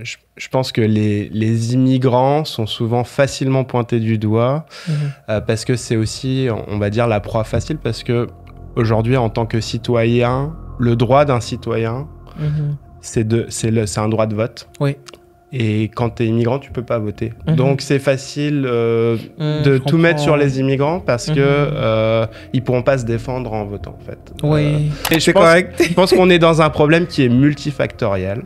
je pense que les immigrants sont souvent facilement pointés du doigt parce que c'est aussi, on va dire, la proie facile parce que aujourd'hui, en tant que citoyen, le droit d'un citoyen, c'est un droit de vote. Oui. Et quand tu es immigrant, tu peux pas voter. Donc c'est facile de tout mettre sur les immigrants parce que ils pourront pas se défendre en votant en fait. Oui, et c'est correct. Je pense qu'on est dans un problème qui est multifactoriel.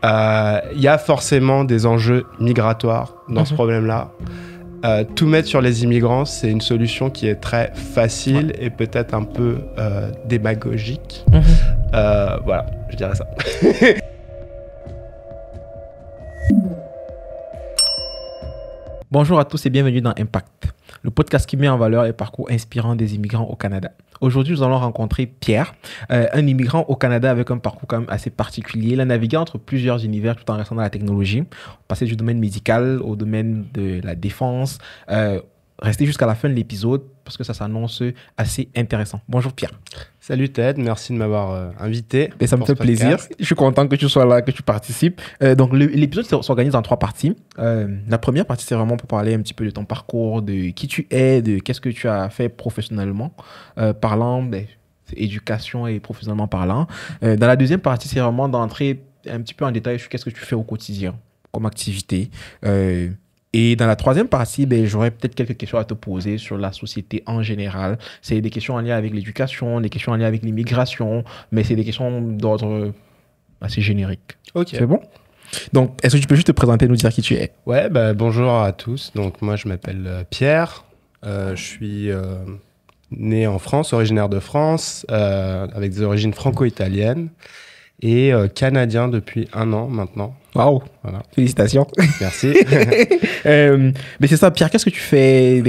Y a forcément des enjeux migratoires dans ce problème-là. Tout mettre sur les immigrants, c'est une solution qui est très facile et peut-être un peu démagogique. Voilà, je dirais ça. Bonjour à tous et bienvenue dans Impact, le podcast qui met en valeur les parcours inspirants des immigrants au Canada. Aujourd'hui, nous allons rencontrer Pierre, un immigrant au Canada avec un parcours quand même assez particulier. Il a navigué entre plusieurs univers tout en restant dans la technologie, passé du domaine médical au domaine de la défense, rester jusqu'à la fin de l'épisode parce que ça s'annonce assez intéressant. Bonjour Pierre. Salut Ted, merci de m'avoir invité. Et ça me fait plaisir. Je suis content que tu sois là, que tu participes. Donc l'épisode s'organise en 3 parties. La première partie, c'est vraiment pour parler un petit peu de ton parcours, de qui tu es, de qu'est-ce que tu as fait professionnellement, parlant, éducation et professionnellement parlant. Dans la deuxième partie, c'est vraiment d'entrer un petit peu en détail sur qu'est-ce que tu fais au quotidien comme activité. Et dans la troisième partie, j'aurais peut-être quelques questions à te poser sur la société en général. C'est des questions en lien avec l'éducation, des questions en lien avec l'immigration, mais c'est des questions d'ordre assez générique. Ok. C'est bon? Donc, est-ce que tu peux juste te présenter et nous dire qui tu es? Ouais, bonjour à tous. Donc, moi, je m'appelle Pierre. Je suis né en France, originaire de France, avec des origines franco-italiennes et canadien depuis 1 an maintenant. Waouh, voilà. Félicitations. Merci. Mais c'est ça, Pierre, qu'est-ce que tu fais?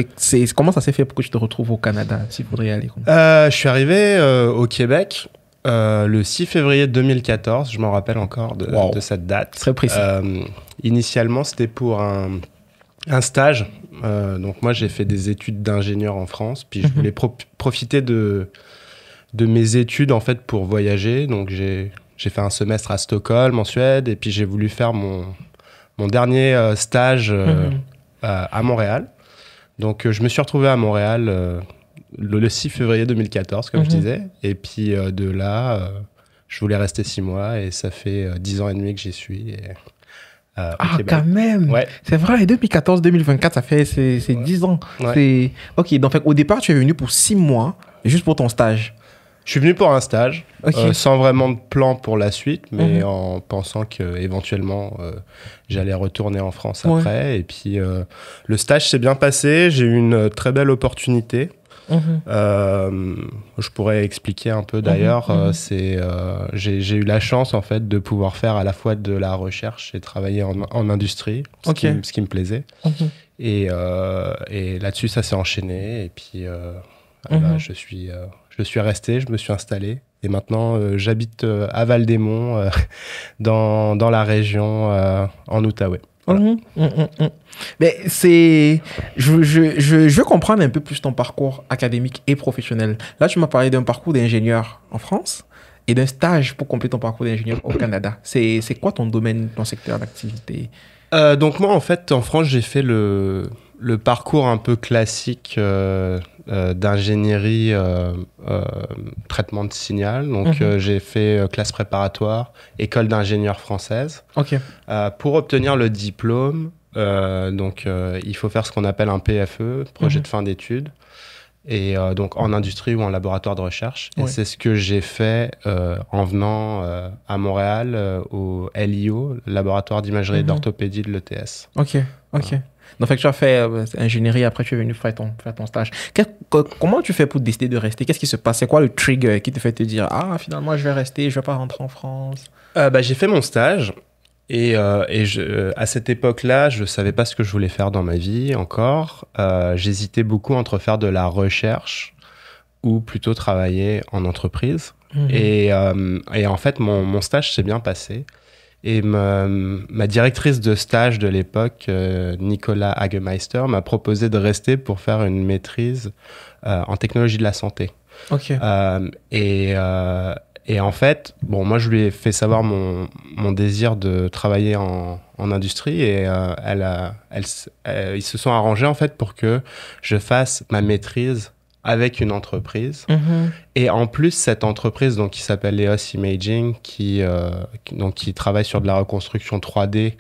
Comment ça s'est fait pour que tu te retrouves au Canada, s'il faudrait y aller? Je suis arrivé au Québec le 6 février 2014, je m'en rappelle encore de cette date. Très précis. Initialement, c'était pour un stage. Donc moi, j'ai fait des études d'ingénieur en France, puis je voulais profiter de mes études en fait pour voyager. Donc j'ai fait un semestre à Stockholm, en Suède, et puis j'ai voulu faire mon dernier stage à Montréal. Donc, je me suis retrouvé à Montréal le 6 février 2014, comme je disais. Et puis, de là, je voulais rester 6 mois, et ça fait 10 ans et demi que j'y suis. Ah, quand même! Ouais. C'est vrai, 2014-2024, ça fait c'est 10 ans. Ouais. Ok, donc au départ, tu es venu pour 6 mois, juste pour ton stage. Je suis venu pour un stage, sans vraiment de plan pour la suite, mais en pensant qu'éventuellement, j'allais retourner en France après. Et puis, le stage s'est bien passé. J'ai eu une très belle opportunité. Je pourrais expliquer un peu d'ailleurs. J'ai eu la chance, en fait, de pouvoir faire à la fois de la recherche et travailler en industrie, ce qui me plaisait. Et là-dessus, ça s'est enchaîné. Et puis, là, je suis resté, je me suis installé et maintenant j'habite à Val-des-Monts dans la région en Outaouais. Voilà. Mais je veux comprendre un peu plus ton parcours académique et professionnel. Là, tu m'as parlé d'un parcours d'ingénieur en France et d'un stage pour compléter ton parcours d'ingénieur au Canada. C'est quoi ton domaine, ton secteur d'activité? Donc moi, en fait, en France, j'ai fait le parcours un peu classique d'ingénierie traitement de signal. Donc, j'ai fait classe préparatoire, école d'ingénieur française. Pour obtenir le diplôme, il faut faire ce qu'on appelle un PFE, projet de fin d'études, et donc en industrie ou en laboratoire de recherche. Et c'est ce que j'ai fait en venant à Montréal au LIO, laboratoire d'imagerie et d'orthopédie de l'ETS. Ok. Donc, tu as fait ingénierie, après tu es venu faire ton stage. Comment tu fais pour décider de rester? Qu'est-ce qui se passe? C'est quoi le trigger qui te fait te dire « Ah, finalement, je vais rester, je vais pas rentrer en France ?» J'ai fait mon stage et à cette époque-là, je savais pas ce que je voulais faire dans ma vie encore. J'hésitais beaucoup entre faire de la recherche ou plutôt travailler en entreprise. Et en fait, mon stage s'est bien passé. Et ma directrice de stage de l'époque, Nicolas Hagemeister, m'a proposé de rester pour faire une maîtrise en technologie de la santé. Et en fait, bon, moi, je lui ai fait savoir mon désir de travailler en industrie et ils se sont arrangés, en fait, pour que je fasse ma maîtrise avec une entreprise. Et en plus, cette entreprise, donc, qui s'appelle EOS Imaging, qui travaille sur de la reconstruction 3D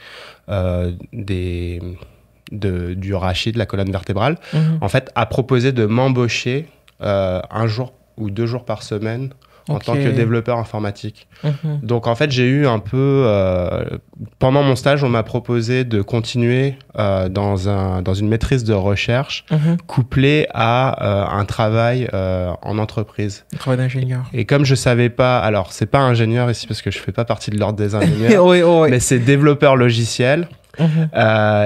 du rachis, de la colonne vertébrale, en fait, a proposé de m'embaucher 1 jour ou 2 jours par semaine en tant que développeur informatique. Donc, en fait, j'ai eu un peu... pendant mon stage, on m'a proposé de continuer dans une maîtrise de recherche couplée à un travail en entreprise. Un travail d'ingénieur. Et comme je savais pas... Alors, c'est pas ingénieur ici parce que je fais pas partie de l'ordre des ingénieurs, Oui. mais c'est développeur logiciel.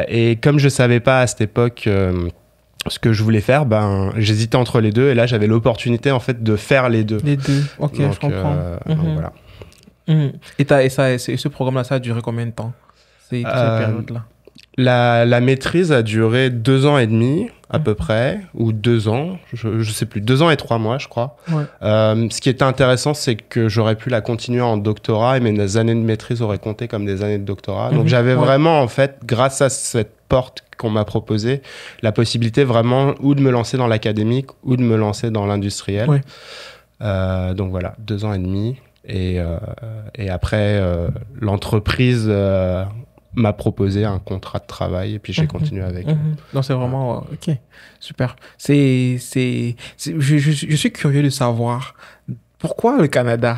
Et comme je savais pas à cette époque... ce que je voulais faire, j'hésitais entre les deux et là j'avais l'opportunité en fait de faire les deux. Les deux, ok, donc, je comprends. Donc voilà. Et ce programme-là, ça a duré combien de temps, cette période-là? La maîtrise a duré 2 ans et demi à peu près, ou 2 ans, je sais plus, 2 ans et 3 mois je crois. Ce qui était intéressant, c'est que j'aurais pu la continuer en doctorat et mes années de maîtrise auraient compté comme des années de doctorat. Donc j'avais vraiment en fait, grâce à cette porte qu'on m'a proposée, la possibilité vraiment ou de me lancer dans l'académique ou de me lancer dans l'industriel. Donc voilà, 2 ans et demi. Et après, l'entreprise m'a proposé un contrat de travail et puis j'ai continué avec. Donc c'est vraiment... Ok, super. Je suis curieux de savoir pourquoi le Canada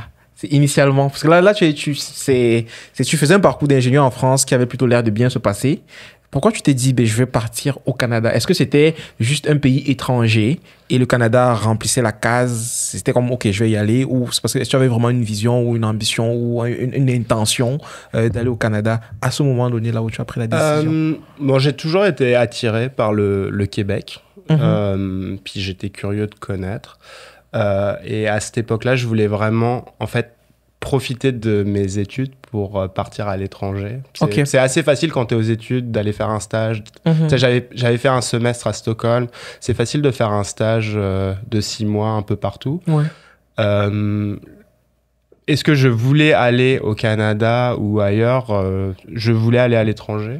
initialement, parce que là tu faisais un parcours d'ingénieur en France qui avait plutôt l'air de bien se passer. Pourquoi tu t'es dit, je vais partir au Canada? Est-ce que c'était juste un pays étranger et le Canada remplissait la case? C'était comme, ok, je vais y aller? Ou c'est parce que tu avais vraiment une vision ou une ambition ou une intention d'aller au Canada à ce moment donné, là où tu as pris la décision? Bon, j'ai toujours été attiré par le Québec. Puis j'étais curieux de connaître. Et à cette époque-là, je voulais vraiment, en fait, profiter de mes études pour partir à l'étranger. C'est assez facile quand tu es aux études d'aller faire un stage. J'avais fait un semestre à Stockholm. C'est facile de faire un stage de 6 mois un peu partout. Est-ce que je voulais aller au Canada ou ailleurs? Je voulais aller à l'étranger.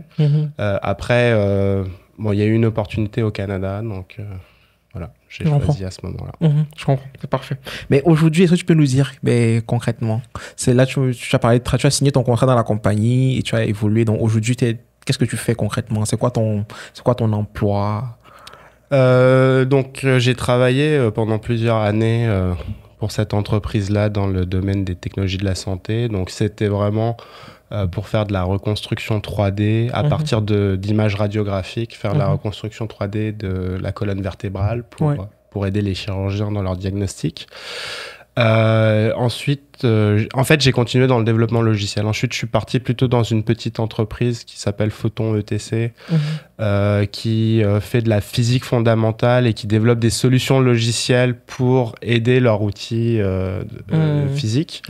Après, il y a eu une opportunité au Canada, donc... Voilà, j'ai choisi à ce moment-là. Je comprends, c'est parfait. Mais aujourd'hui, est-ce que tu peux nous dire concrètement, c'est là tu as parlé, tu as signé ton contrat dans la compagnie et tu as évolué. Donc aujourd'hui, qu'est-ce que tu fais concrètement? C'est quoi ton emploi? Donc j'ai travaillé pendant plusieurs années pour cette entreprise-là dans le domaine des technologies de la santé. Donc c'était vraiment pour faire de la reconstruction 3D à partir d'images radiographiques, faire de la reconstruction 3D de la colonne vertébrale pour aider les chirurgiens dans leur diagnostic. Ensuite, en fait, j'ai continué dans le développement logiciel. Ensuite, je suis parti plutôt dans une petite entreprise qui s'appelle Photon ETC, qui fait de la physique fondamentale et qui développe des solutions logicielles pour aider leur outil physique.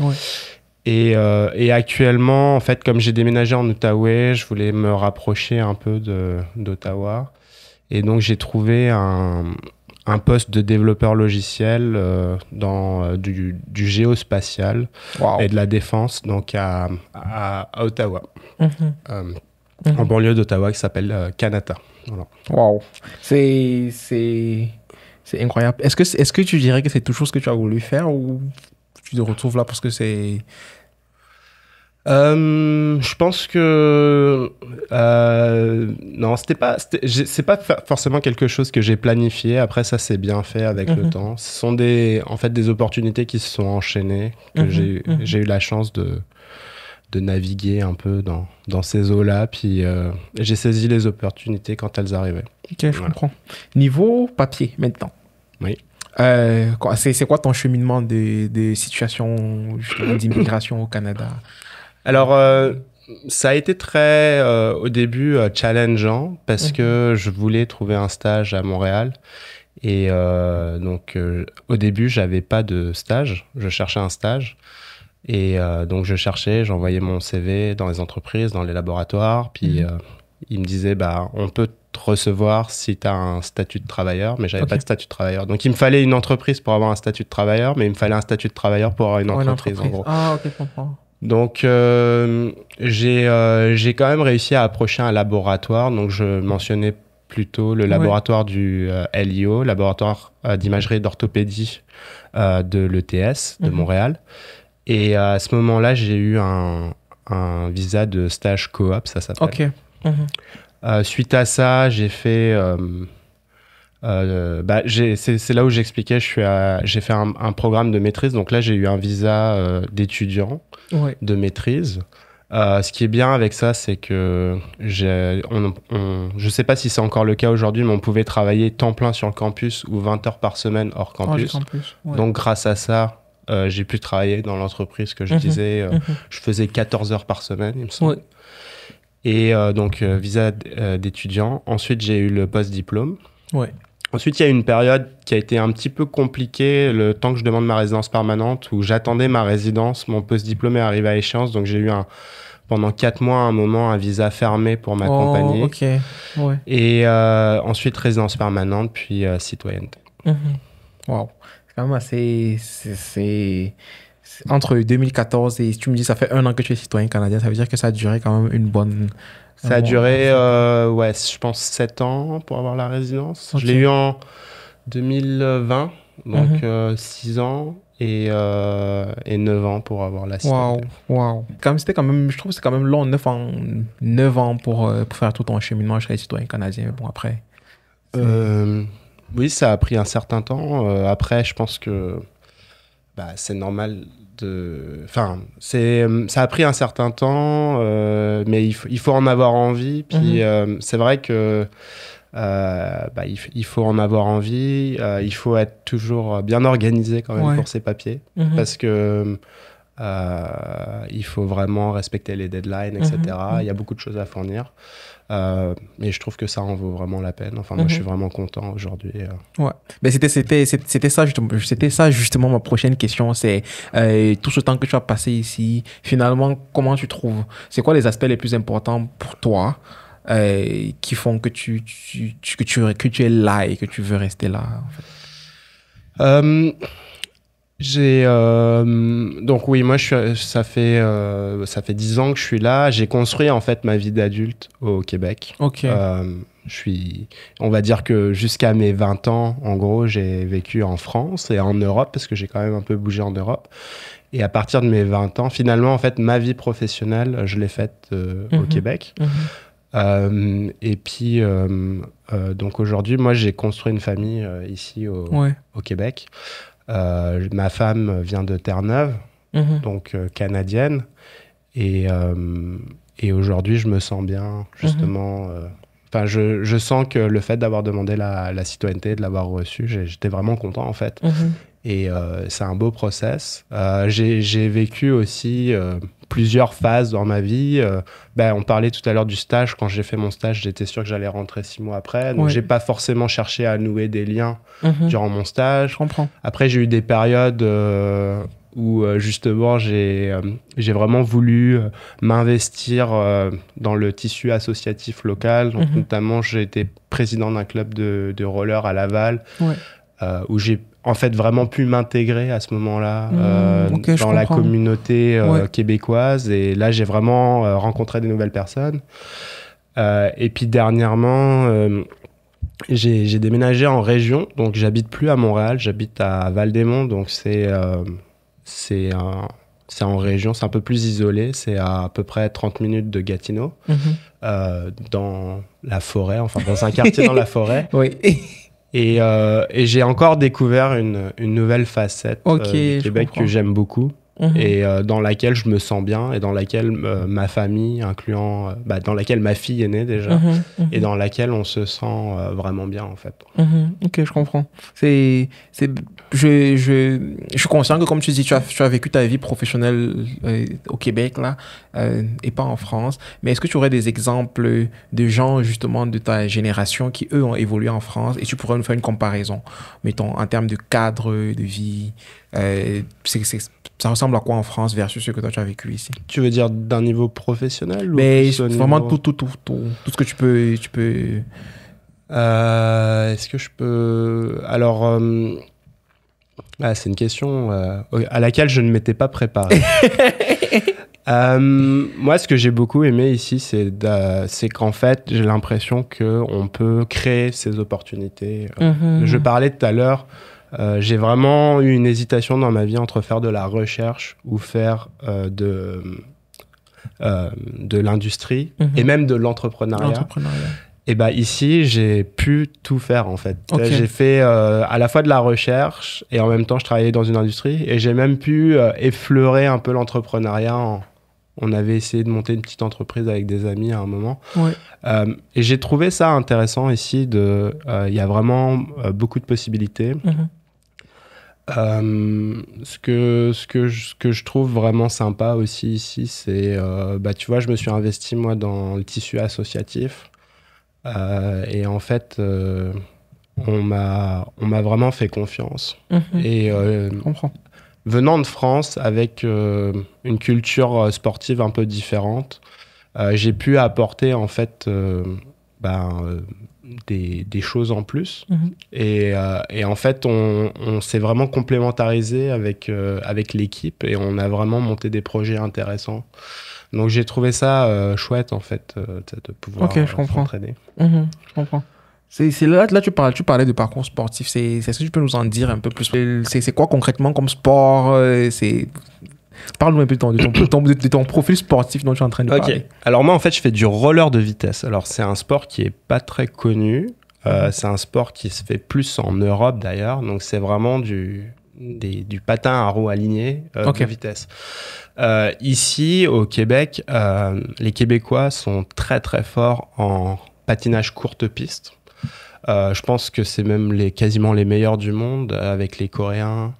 Et actuellement, en fait, comme j'ai déménagé en Outaouais, je voulais me rapprocher un peu d'Ottawa. Et donc, j'ai trouvé un poste de développeur logiciel dans du géospatial et de la défense, donc à Ottawa, en banlieue d'Ottawa, qui s'appelle Kanata. Voilà. Wow, c'est incroyable. Est-ce que tu dirais que c'est toujours ce que tu as voulu faire ou tu te retrouves là parce que c'est... Je pense que non, c'est pas forcément quelque chose que j'ai planifié. Après, ça s'est bien fait avec le temps. Ce sont en fait des opportunités qui se sont enchaînées, que j'ai eu la chance de naviguer un peu dans ces eaux-là, puis j'ai saisi les opportunités quand elles arrivaient. Ok, je comprends. Niveau papier maintenant. Oui. C'est quoi ton cheminement de situation d'immigration au Canada? Alors, ça a été très, au début, challengeant parce que je voulais trouver un stage à Montréal. Et donc, au début, j'avais pas de stage. Je cherchais un stage. Et donc, j'envoyais mon CV dans les entreprises, dans les laboratoires. Puis il me disait, bah, on peut te recevoir si tu as un statut de travailleur, mais j'avais pas de statut de travailleur. Donc, il me fallait une entreprise pour avoir un statut de travailleur, mais il me fallait un statut de travailleur pour avoir une entreprise, en gros. Ah, ok, je comprends. Donc, j'ai quand même réussi à approcher un laboratoire. Donc, je mentionnais plutôt le laboratoire du LIO, laboratoire d'imagerie et d'orthopédie de l'ETS de Montréal. Et à ce moment-là, j'ai eu un visa de stage coop, ça s'appelle. Ok. Suite à ça, j'ai fait... c'est là où j'expliquais, j'ai fait un programme de maîtrise. Donc là, j'ai eu un visa d'étudiant de maîtrise. Ce qui est bien avec ça, c'est que je sais pas si c'est encore le cas aujourd'hui, mais on pouvait travailler temps plein sur le campus ou 20 heures par semaine hors campus. Donc grâce à ça, j'ai pu travailler dans l'entreprise que je disais. Je faisais 14 heures par semaine, il me semble. Et donc visa d'étudiant. Ensuite, j'ai eu le post-diplôme. Ensuite, il y a eu une période qui a été un petit peu compliquée, le temps que je demande ma résidence permanente, où j'attendais ma résidence. Mon post-diplôme est arrivé à échéance, donc j'ai eu pendant 4 mois, un moment, un visa fermé pour m'accompagner. Et ensuite, résidence permanente, puis citoyenneté. Wow. C'est quand même assez... Entre 2014 et, tu me dis, ça fait 1 an que tu es citoyen canadien, ça veut dire que ça a duré quand même une bonne... Ça a duré, je pense, 7 ans pour avoir la résidence. Je l'ai eu en 2020, donc 6 ans et 9 ans pour avoir la citoyenneté. Wow. C'était quand même, je trouve que c'est quand même long, 9 ans pour faire tout ton cheminement chez les citoyens canadiens. Mais bon, après... Oui, ça a pris un certain temps. Après, je pense que c'est normal Enfin, ça a pris un certain temps, mais il faut en avoir envie. Puis c'est vrai que il faut en avoir envie. Il faut être toujours bien organisé quand même pour ses papiers, parce que il faut vraiment respecter les deadlines, etc. Il y a beaucoup de choses à fournir. Et je trouve que ça en vaut vraiment la peine. Enfin, moi, je suis vraiment content aujourd'hui. Mais c'était ça justement ma prochaine question. C'est tout ce temps que tu as passé ici, finalement, comment tu trouves? C'est quoi les aspects les plus importants pour toi qui font que tu es là et que tu veux rester là, en fait? Donc oui, moi ça fait 10 ans que je suis là. J'ai construit en fait ma vie d'adulte au Québec. On va dire que jusqu'à mes 20 ans, en gros, j'ai vécu en France et en Europe parce que j'ai quand même un peu bougé en Europe. Et à partir de mes 20 ans, finalement, en fait, ma vie professionnelle, je l'ai faite au Québec. Et puis, donc aujourd'hui, moi, j'ai construit une famille ici au Québec. Ma femme vient de Terre-Neuve, donc canadienne. Et aujourd'hui, je me sens bien, justement. Enfin, je sens que le fait d'avoir demandé la citoyenneté, de l'avoir reçue, j'étais vraiment content, en fait. Et c'est un beau process. J'ai vécu aussi plusieurs phases dans ma vie. On parlait tout à l'heure du stage. Quand j'ai fait mon stage, j'étais sûr que j'allais rentrer 6 mois après. Donc, j'ai pas forcément cherché à nouer des liens durant mon stage. Je comprends. Après, j'ai eu des périodes où, justement, j'ai vraiment voulu m'investir dans le tissu associatif local. Donc, notamment, j'ai été président d'un club de roller à Laval, où j'ai en fait vraiment pu m'intégrer à ce moment-là dans la communauté québécoise. Et là, j'ai vraiment rencontré des nouvelles personnes. Et puis dernièrement, j'ai déménagé en région. Donc j'habite plus à Montréal, j'habite à Val-des-Monts. Donc c'est en région, c'est un peu plus isolé. C'est à peu près 30 minutes de Gatineau, dans la forêt, enfin dans un quartier dans la forêt. Et j'ai encore découvert une nouvelle facette du Québec que j'aime beaucoup et dans laquelle je me sens bien et dans laquelle ma famille, incluant dans laquelle ma fille est née déjà et dans laquelle on se sent vraiment bien en fait. Ok, je comprends. Je suis conscient que comme tu dis, tu as vécu ta vie professionnelle au Québec là et pas en France. Mais est-ce que tu aurais des exemples de gens justement de ta génération qui eux ont évolué en France et tu pourrais nous faire une comparaison, mettons en termes de cadre de vie, ça ressemble ressemble à quoi en France versus ce que toi tu as vécu ici? Tu veux dire d'un niveau professionnel ou Mais plus au vraiment niveau... tout ce que tu peux... Est-ce que je peux... Alors, c'est une question à laquelle je ne m'étais pas préparé. Moi, ce que j'ai beaucoup aimé ici, c'est qu'en fait, j'ai l'impression qu'on peut créer ces opportunités. Je parlais tout à l'heure, j'ai vraiment eu une hésitation dans ma vie entre faire de la recherche ou faire de l'industrie et même de l'entrepreneuriat. Et bah ici, j'ai pu tout faire en fait. Okay. J'ai fait à la fois de la recherche et en même temps, je travaillais dans une industrie et j'ai même pu effleurer un peu l'entrepreneuriat. On avait essayé de monter une petite entreprise avec des amis à un moment. Ouais. Et j'ai trouvé ça intéressant ici. Il y a vraiment beaucoup de possibilités. Ce que je trouve vraiment sympa aussi ici, c'est, tu vois, je me suis investi moi dans le tissu associatif. Et en fait, on m'a vraiment fait confiance. Et je comprends. Venant de France, avec une culture sportive un peu différente, j'ai pu apporter en fait des choses en plus. Et en fait, on s'est vraiment complémentarisé avec l'équipe et on a vraiment monté des projets intéressants. Donc j'ai trouvé ça chouette en fait de pouvoir s'entraider. Je comprends. C'est là tu parlais de parcours sportif. C'est ce que tu peux nous en dire un peu plus? C'est quoi concrètement comme sport? Parle-nous un peu de ton profil sportif dont tu es en train de parler. Alors moi en fait je fais du roller de vitesse. Alors c'est un sport qui est pas très connu. C'est un sport qui se fait plus en Europe d'ailleurs. Donc c'est vraiment du patin à roues alignées de vitesse. Ici au Québec, les Québécois sont très très forts en patinage courte piste. Je pense que c'est même quasiment les meilleurs du monde avec les Coréens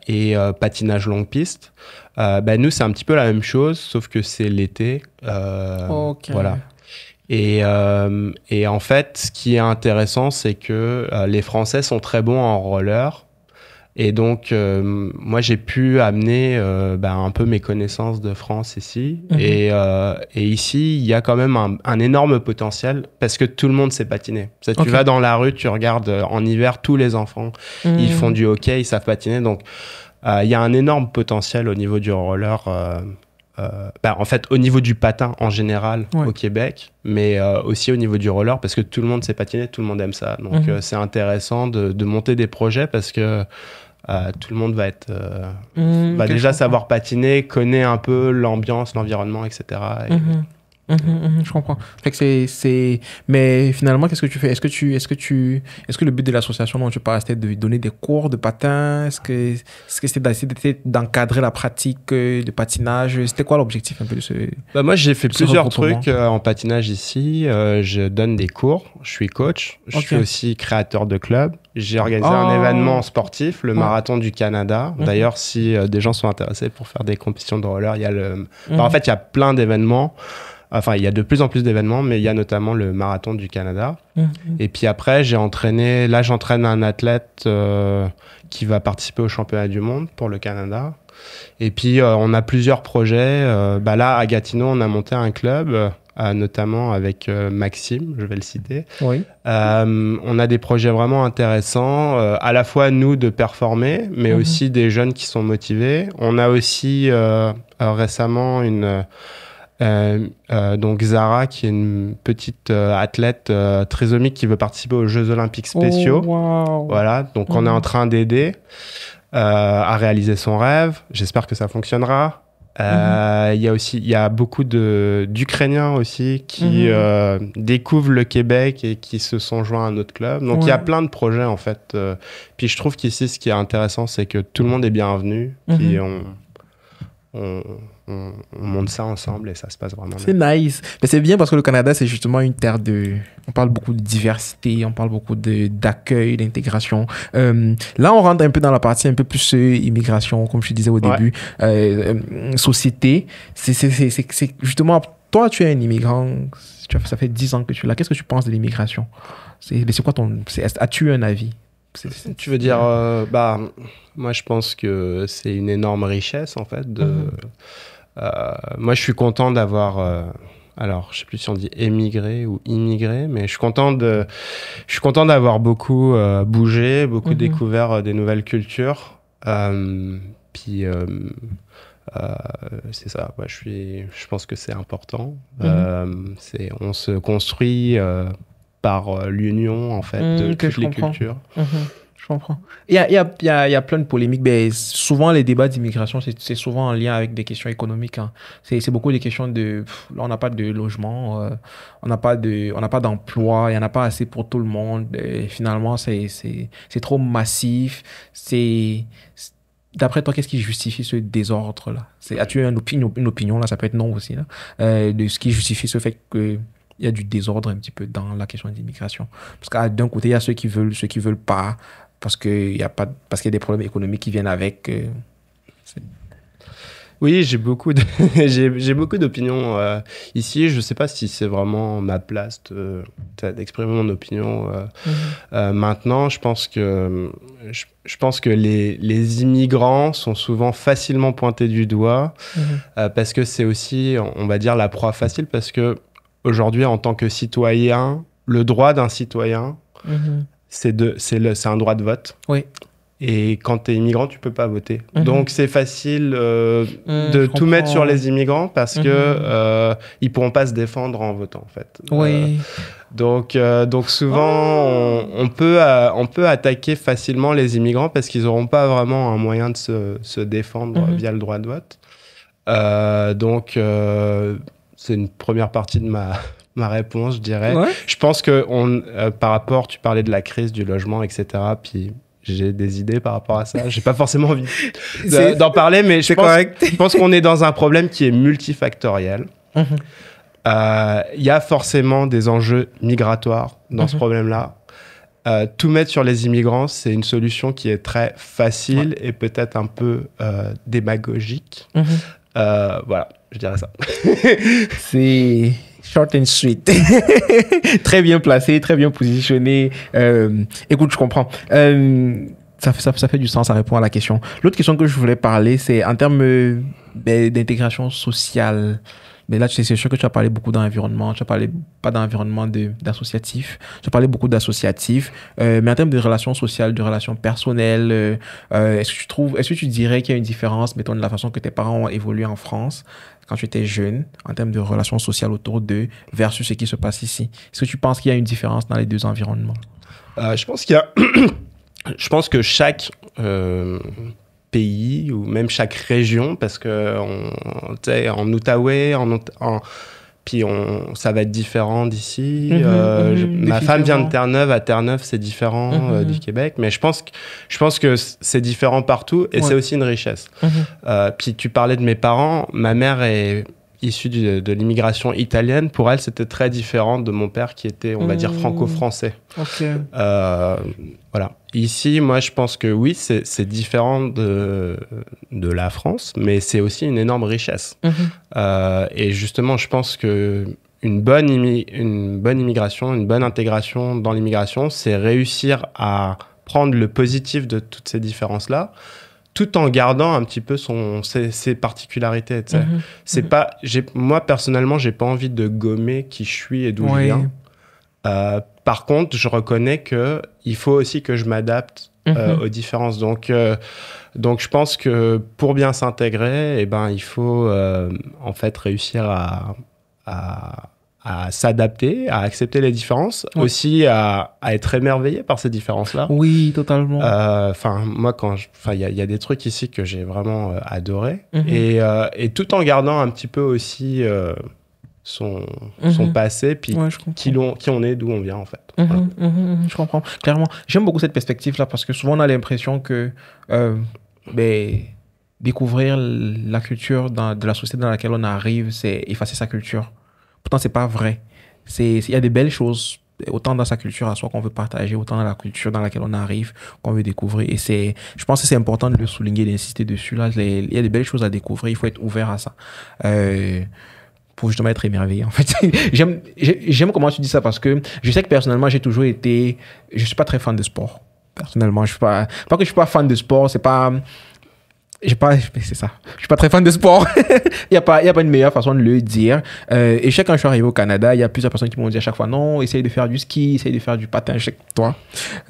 et patinage longue piste. Nous, c'est un petit peu la même chose, sauf que c'est l'été. Voilà. Et en fait, ce qui est intéressant, c'est que les Français sont très bons en roller. Et donc, moi, j'ai pu amener un peu mes connaissances de France ici. Et ici, il y a quand même un énorme potentiel parce que tout le monde sait patiner. Tu vas dans la rue, tu regardes en hiver, tous les enfants, ils font du hockey, ils savent patiner. Donc, il y a un énorme potentiel au niveau du roller. En fait, au niveau du patin en général au Québec, mais aussi au niveau du roller parce que tout le monde sait patiner, tout le monde aime ça. Donc, c'est intéressant de monter des projets parce que tout le monde va être va déjà savoir patiner, connaît un peu l'ambiance, l'environnement, etc. Je comprends. Fait que mais finalement, qu'est-ce que tu fais? Est-ce que le but de l'association dont tu parles, c'était de donner des cours de patin? Est-ce que c'était d'encadrer la pratique de patinage? C'était quoi l'objectif un peu de ce... Moi, j'ai fait plusieurs trucs en patinage ici. Je donne des cours, je suis coach, je suis aussi créateur de club. J'ai organisé un événement sportif, le Marathon du Canada. D'ailleurs, si des gens sont intéressés pour faire des compétitions de roller, il y a en fait, il y a plein d'événements. Enfin, il y a de plus en plus d'événements, mais il y a notamment le Marathon du Canada. Et puis après, j'entraîne un athlète qui va participer au championnat du monde pour le Canada. Et puis, on a plusieurs projets. Là, à Gatineau, on a monté un club, notamment avec Maxime, je vais le citer. Oui. On a des projets vraiment intéressants, à la fois nous de performer, mais aussi des jeunes qui sont motivés. On a aussi récemment donc Zara, qui est une petite athlète trisomique qui veut participer aux Jeux Olympiques spéciaux. Voilà, donc on est en train d'aider à réaliser son rêve. J'espère que ça fonctionnera. Il y a beaucoup d'Ukrainiens aussi qui découvrent le Québec et qui se sont joints à notre club. Donc il y a plein de projets en fait. Puis je trouve qu'ici, ce qui est intéressant, c'est que tout le monde est bienvenu. Puis on monte ça ensemble et ça se passe vraiment bien. C'est nice. Mais c'est bien parce que le Canada, c'est justement une terre on parle beaucoup de diversité, on parle beaucoup d'accueil, d'intégration. Là, on rentre un peu dans la partie un peu plus immigration, comme je disais au début, société. C'est justement, toi, tu es un immigrant, ça fait 10 ans que tu es là. Qu'est-ce que tu penses de l'immigration? C'est quoi as-tu un avis? Tu veux dire, moi je pense que c'est une énorme richesse en fait. Moi je suis content d'avoir, alors je sais plus si on dit émigré ou immigré, mais je suis content d'avoir beaucoup bougé, beaucoup découvert des nouvelles cultures. Puis c'est ça, je pense que c'est important. On se construit par l'union en fait de toutes les cultures. Je comprends. Il y a plein de polémiques. Mais souvent, les débats d'immigration, c'est souvent en lien avec des questions économiques. Hein. C'est beaucoup des questions de... Là, on n'a pas de logement, on n'a pas d'emploi, il n'y en a pas assez pour tout le monde. Et finalement, c'est trop massif. D'après toi, qu'est-ce qui justifie ce désordre-là? As-tu une opinion, là, ça peut être non aussi, là, de ce qui justifie ce fait qu'il y a du désordre un petit peu dans la question de l'immigration? Parce que d'un côté, il y a ceux qui veulent pas, parce qu'il y a des problèmes économiques qui viennent avec. Oui, j'ai beaucoup d'opinions ici. Je ne sais pas si c'est vraiment ma place d'exprimer mon opinion. Maintenant, je pense que les immigrants sont souvent facilement pointés du doigt parce que c'est aussi, on va dire, la proie facile. Parce que aujourd'hui, en tant que citoyen, le droit d'un citoyen, c'est un droit de vote. Oui. Et quand tu es immigrant, tu peux pas voter. Donc, c'est facile de tout mettre sur les immigrants parce que ils pourront pas se défendre en votant, en fait. Oui. Donc souvent, on peut attaquer facilement les immigrants parce qu'ils n'auront pas vraiment un moyen de se défendre via le droit de vote. C'est une première partie de ma réponse, je dirais. Ouais. Je pense que par rapport, tu parlais de la crise du logement, etc., puis j'ai des idées par rapport à ça. J'ai pas forcément envie d'en parler, mais je pense qu'on est dans un problème qui est multifactoriel. Y a forcément des enjeux migratoires dans ce problème-là. Tout mettre sur les immigrants, c'est une solution qui est très facile et peut-être un peu démagogique. Voilà, je dirais ça. C'est short and sweet. Très bien placé, très bien positionné. Écoute, je comprends. Ça fait du sens, ça répond à la question. L'autre question que je voulais parler, c'est en termes d'intégration sociale. Mais là, c'est sûr que tu as parlé beaucoup d'environnement. Tu as parlé pas d'environnement d'associatif. Tu as parlé beaucoup d'associatif. Mais en termes de relations sociales, de relations personnelles, est-ce que tu dirais qu'il y a une différence, mettons, de la façon que tes parents ont évolué en France quand tu étais jeune, en termes de relations sociales autour d'eux, versus ce qui se passe ici? Est-ce que tu penses qu'il y a une différence dans les deux environnements? Je pense qu'il y a... Je pense que chaque pays ou même chaque région, parce que en Outaouais, puis ça va être différent d'ici. Ma femme vient de Terre-Neuve. À Terre-Neuve, c'est différent du Québec. Mais je pense que c'est différent partout et c'est aussi une richesse. Puis tu parlais de mes parents. Ma mère est issue de l'immigration italienne. Pour elle, c'était très différent de mon père qui était, on va dire, franco-français. Okay. Voilà. Ici, moi, je pense que oui, c'est différent de la France, mais c'est aussi une énorme richesse. Et justement, je pense que une bonne immigration, une bonne intégration dans l'immigration, c'est réussir à prendre le positif de toutes ces différences-là, tout en gardant un petit peu ses particularités. Moi, personnellement, j'ai pas envie de gommer qui je suis et d'où je viens. Par contre, je reconnais qu'il faut aussi que je m'adapte aux différences. Donc, je pense que pour bien s'intégrer, il faut en fait réussir à s'adapter, à accepter les différences, aussi à être émerveillé par ces différences-là. Oui, totalement. Moi, il y a des trucs ici que j'ai vraiment adoré, et tout en gardant un petit peu aussi son passé, puis qui on est, d'où on vient en fait. Je comprends. Clairement, j'aime beaucoup cette perspective-là parce que souvent on a l'impression que découvrir la culture de la société dans laquelle on arrive, c'est effacer sa culture. Pourtant, c'est pas vrai. Il y a des belles choses, autant dans sa culture à soi qu'on veut partager, autant dans la culture dans laquelle on arrive, qu'on veut découvrir. Et je pense que c'est important de le souligner, d'insister dessus. Là, il y a des belles choses à découvrir, il faut être ouvert à ça. Pour justement être émerveillé, en fait. J'aime comment tu dis ça parce que je sais que personnellement, je suis pas très fan de sport. personnellement. Je suis pas que je suis pas fan de sport, c'est pas... c'est ça. Je suis pas très fan de sport. Il y a pas une meilleure façon de le dire. Et je sais quand je suis arrivé au Canada, il y a plusieurs personnes qui m'ont dit à chaque fois, non, essaye de faire du ski, essaye de faire du patin. Je sais que toi,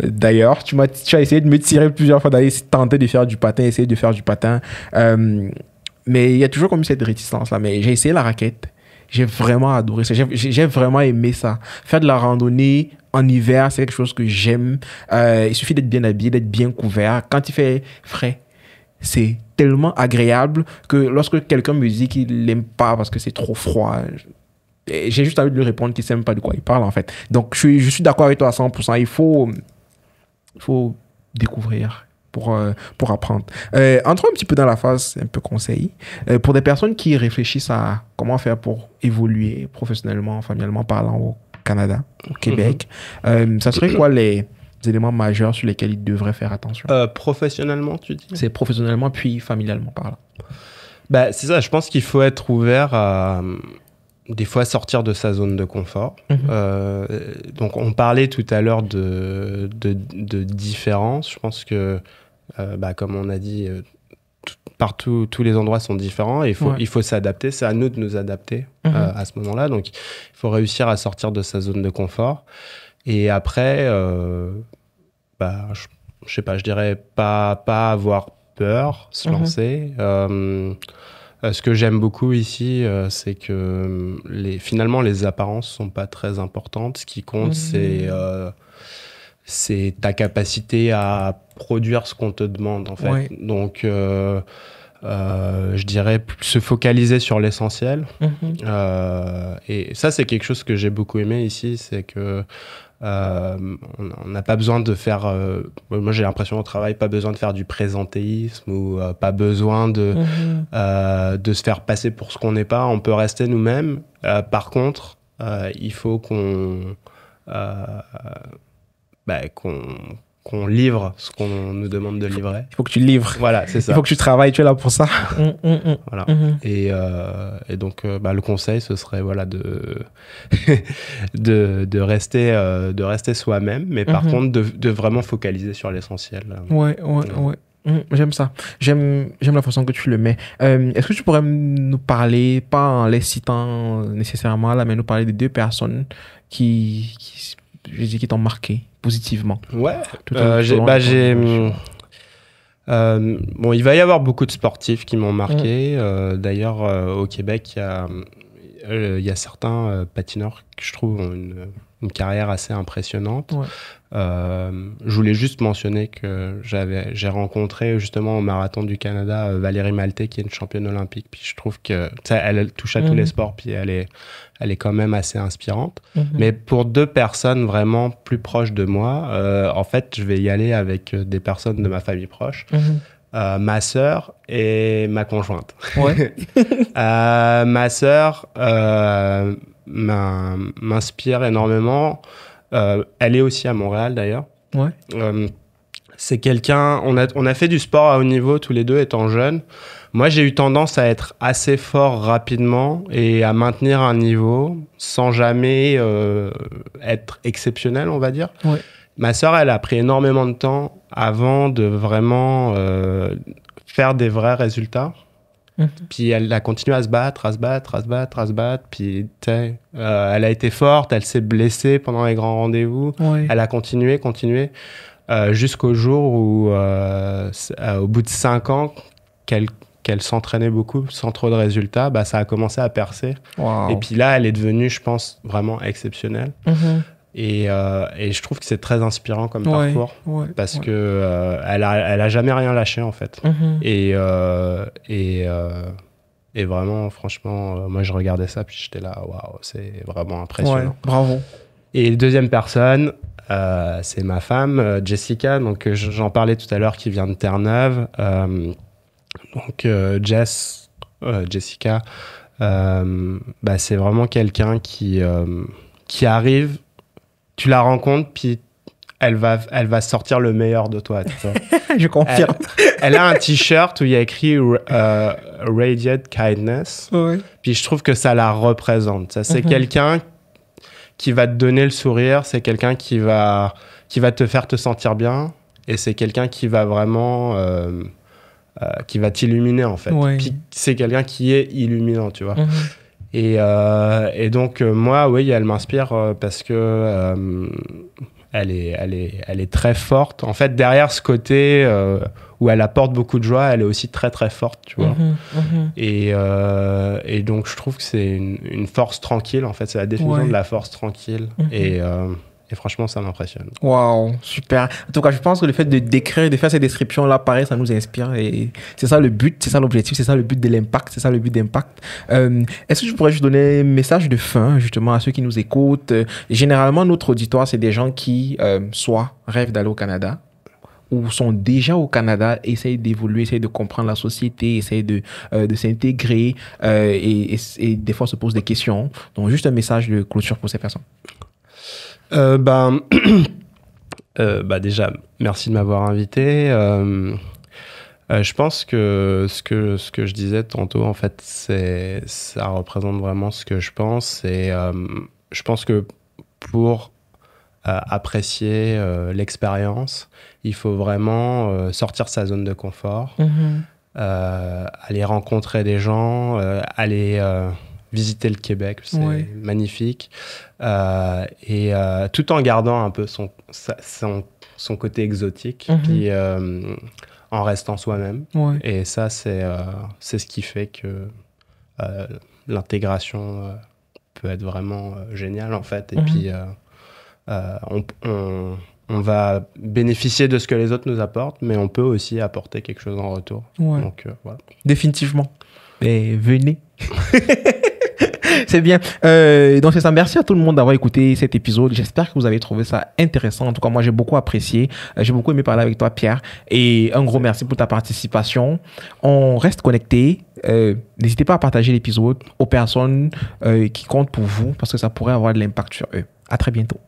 d'ailleurs, tu as essayé de me tirer plusieurs fois d'aller tenter de faire du patin, essayer de faire du patin. Mais il y a toujours comme cette réticence là. Mais j'ai essayé la raquette. J'ai vraiment adoré ça. J'ai vraiment aimé ça. Faire de la randonnée en hiver, c'est quelque chose que j'aime. Il suffit d'être bien habillé, d'être bien couvert. Quand il fait frais, c'est tellement agréable que lorsque quelqu'un me dit qu'il l'aime pas parce que c'est trop froid, j'ai juste envie de lui répondre qu'il ne sait même pas de quoi il parle en fait. Donc je suis d'accord avec toi à 100%. Il faut découvrir pour apprendre. Entrons un petit peu dans la phase un peu conseil. Pour des personnes qui réfléchissent à comment faire pour évoluer professionnellement, familialement parlant au Canada, au Québec, ça serait quoi les éléments majeurs sur lesquels ils devraient faire attention? Professionnellement, tu dis? C'est professionnellement puis familialement parlant. Bah, c'est ça, je pense qu'il faut être ouvert à des fois sortir de sa zone de confort. Donc on parlait tout à l'heure de différence. Je pense que, comme on a dit, partout, tous les endroits sont différents et il faut s'adapter. C'est à nous de nous adapter à ce moment-là. Donc il faut réussir à sortir de sa zone de confort. Et après, je sais pas, je dirais pas avoir peur, se lancer. Ce que j'aime beaucoup ici, c'est que finalement, les apparences sont pas très importantes. Ce qui compte, c'est ta capacité à produire ce qu'on te demande, en fait. Donc, je dirais se focaliser sur l'essentiel. Et ça, c'est quelque chose que j'ai beaucoup aimé ici, c'est que on n'a pas besoin de faire moi j'ai l'impression au travail pas besoin de faire du présentéisme ou pas besoin de se faire passer pour ce qu'on n'est pas. On peut rester nous-mêmes. Par contre il faut qu'on livre ce qu'on nous demande de livrer. Il faut que tu livres. Voilà, c'est ça. Il faut que tu travailles, tu es là pour ça. Voilà. Et donc, le conseil, ce serait de rester soi-même, mais par contre, de vraiment focaliser sur l'essentiel. Ouais. J'aime ça. J'aime la façon que tu le mets. Est-ce que tu pourrais nous parler, pas en les citant nécessairement, là, mais nous parler des 2 personnes qui t'ont marqué positivement? Ouais. Il va y avoir beaucoup de sportifs qui m'ont marqué. D'ailleurs, au Québec, il y a certains patineurs que je trouve ont une carrière assez impressionnante. Je voulais juste mentionner que j'ai rencontré justement au Marathon du Canada Valérie Maltais, qui est une championne olympique. Puis je trouve que elle touche à tous les sports, puis elle est quand même assez inspirante. Mais pour 2 personnes vraiment plus proches de moi, en fait, je vais y aller avec des personnes de ma famille proche. Ma sœur et ma conjointe. Ma sœur m'inspire énormément. Elle est aussi à Montréal d'ailleurs. C'est quelqu'un, on a fait du sport à haut niveau tous les 2 étant jeunes. Moi, j'ai eu tendance à être assez fort rapidement et à maintenir un niveau sans jamais être exceptionnel, on va dire. Ma sœur, elle a pris énormément de temps avant de vraiment faire des vrais résultats. Puis elle a continué à se battre. Puis elle a été forte, elle s'est blessée pendant les grands rendez-vous. Elle a continué jusqu'au jour où, au bout de 5 ans, qu'elle s'entraînait beaucoup sans trop de résultats, ça a commencé à percer. Et puis là, elle est devenue, je pense, vraiment exceptionnelle. Et je trouve que c'est très inspirant comme parcours parce que elle a jamais rien lâché en fait. Et vraiment, franchement, moi je regardais ça puis j'étais là, waouh, c'est vraiment impressionnant. Bravo. Et deuxième personne, c'est ma femme, Jessica. Donc j'en parlais tout à l'heure, qui vient de Terre-Neuve. Donc Jessica, c'est vraiment quelqu'un qui arrive. Tu la rencontres, puis elle va sortir le meilleur de toi. Tu vois. Je confirme. Elle a un t-shirt où il y a écrit Radiant Kindness. Puis je trouve que ça la représente. Ça, c'est quelqu'un qui va te donner le sourire. C'est quelqu'un qui va te faire te sentir bien. et c'est quelqu'un qui va vraiment qui va t'illuminer en fait. Ouais. Puis c'est quelqu'un qui est illuminant, tu vois. Mhm. Et donc moi, oui, elle m'inspire parce que elle est très forte. En fait, derrière ce côté où elle apporte beaucoup de joie, elle est aussi très très forte, tu vois. Et donc je trouve que c'est une force tranquille. En fait, c'est la définition de la force tranquille. Et franchement, ça m'impressionne. Waouh, super. En tout cas, je pense que le fait de décrire, de faire ces descriptions-là, pareil, ça nous inspire. Et c'est ça le but, c'est ça l'objectif, c'est ça le but de l'impact, c'est ça le but d'impact. Est-ce que je pourrais juste donner un message de fin, justement, à ceux qui nous écoutent? Généralement, notre auditoire, c'est des gens qui, soit rêvent d'aller au Canada, ou sont déjà au Canada, essayent d'évoluer, essayent de comprendre la société, essayent de s'intégrer, et des fois se posent des questions. Donc, juste un message de clôture pour ces personnes. Déjà, merci de m'avoir invité. Je pense que ce que je disais tantôt, en fait, ça représente vraiment ce que je pense. Et je pense que pour apprécier l'expérience, il faut vraiment sortir sa zone de confort, aller rencontrer des gens, aller visiter le Québec, c'est magnifique, et tout en gardant un peu son côté exotique, puis en restant soi-même. Et ça, c'est ce qui fait que l'intégration peut être vraiment géniale, en fait. Et puis, on va bénéficier de ce que les autres nous apportent, mais on peut aussi apporter quelque chose en retour. Donc, voilà. Définitivement. Et venez. C'est bien. Donc, c'est ça. Merci à tout le monde d'avoir écouté cet épisode. J'espère que vous avez trouvé ça intéressant. En tout cas, moi, j'ai beaucoup apprécié. J'ai beaucoup aimé parler avec toi, Pierre. Et un gros merci pour ta participation. On reste connectés. N'hésitez pas à partager l'épisode aux personnes qui comptent pour vous parce que ça pourrait avoir de l'impact sur eux. À très bientôt.